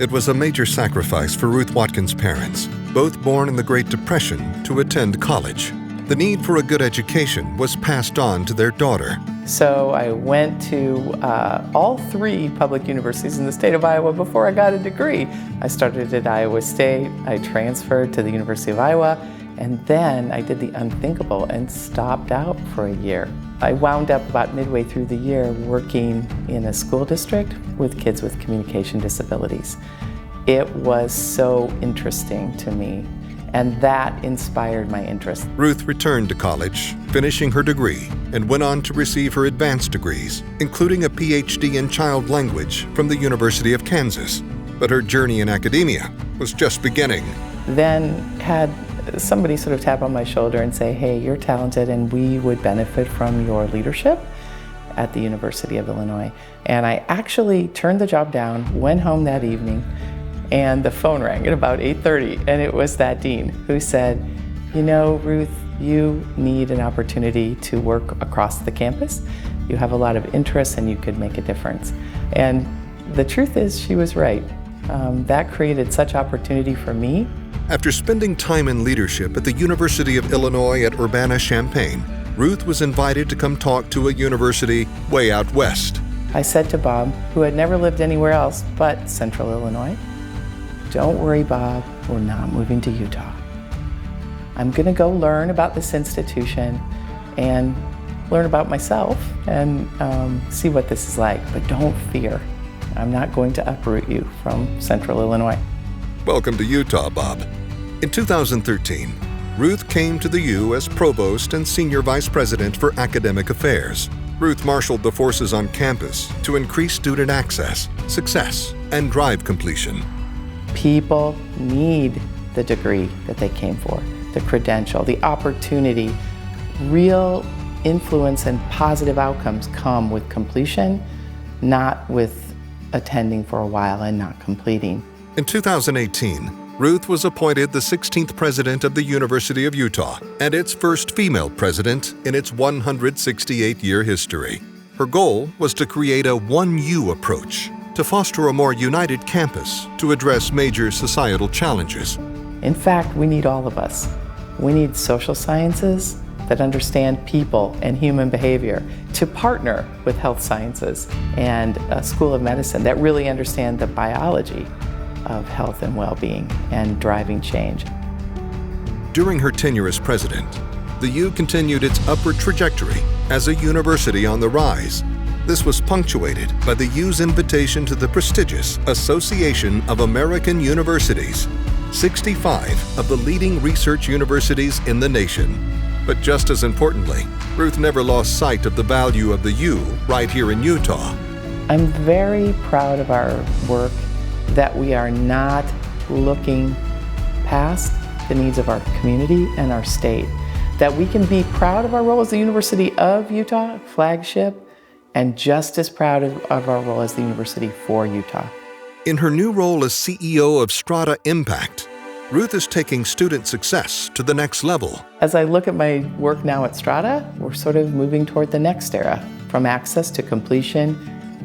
It was a major sacrifice for Ruth Watkins' parents, both born in the Great Depression, to attend college. The need for a good education was passed on to their daughter. So I went to all 3 public universities in the state of Iowa before I got a degree. I started at Iowa State, I transferred to the University of Iowa, and then I did the unthinkable and stopped out for a year. I wound up about midway through the year working in a school district with kids with communication disabilities. It was so interesting to me, and that inspired my interest. Ruth returned to college, finishing her degree, and went on to receive her advanced degrees, including a PhD in child language from the University of Kansas. But her journey in academia was just beginning. Then had somebody sort of tap on my shoulder and say, hey, you're talented and we would benefit from your leadership at the University of Illinois. And I actually turned the job down, went home that evening, and the phone rang at about 8:30, and it was that dean who said, you know, Ruth, you need an opportunity to work across the campus. You have a lot of interests and you could make a difference. And the truth is, she was right. That created such opportunity for me. After spending time in leadership at the University of Illinois at Urbana-Champaign, Ruth was invited to come talk to a university way out west. I said to Bob, who had never lived anywhere else but Central Illinois, don't worry, Bob, we're not moving to Utah. I'm gonna go learn about this institution and learn about myself and see what this is like, but don't fear. I'm not going to uproot you from Central Illinois. Welcome to Utah, Bob. In 2013, Ruth came to the U as Provost and Senior Vice President for Academic Affairs. Ruth marshaled the forces on campus to increase student access, success, and drive completion. People need the degree that they came for, the credential, the opportunity. Real influence and positive outcomes come with completion, not with attending for a while and not completing. In 2018, Ruth was appointed the 16th president of the University of Utah and its first female president in its 168-year history. Her goal was to create a 1U approach to foster a more united campus to address major societal challenges. In fact, we need all of us. We need social sciences that understand people and human behavior to partner with health sciences and a school of medicine that really understand the biology of health and well-being and driving change. During her tenure as president, the U continued its upward trajectory as a university on the rise. This was punctuated by the U's invitation to the prestigious Association of American Universities, 65 of the leading research universities in the nation. But just as importantly, Ruth never lost sight of the value of the U right here in Utah. I'm very proud of our work, that we are not looking past the needs of our community and our state, that we can be proud of our role as the University of Utah, flagship, and just as proud of our role as the University for Utah. In her new role as CEO of Strata Impact, Ruth is taking student success to the next level. As I look at my work now at Strata, we're sort of moving toward the next era, from access to completion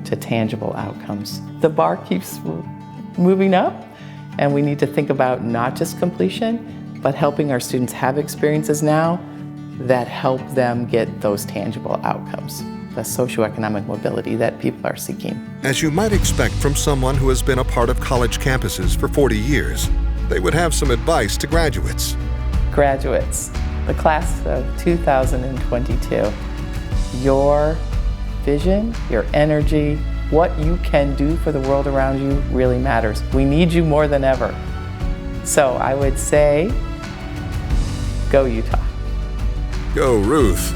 to tangible outcomes. The bar keeps moving up, and we need to think about not just completion, but helping our students have experiences now that help them get those tangible outcomes, the socioeconomic mobility that people are seeking. As you might expect from someone who has been a part of college campuses for 40 years, they would have some advice to graduates. Graduates, the class of 2022, your vision, your energy, what you can do for the world around you really matters. We need you more than ever. So I would say, go Utah. Go Ruth.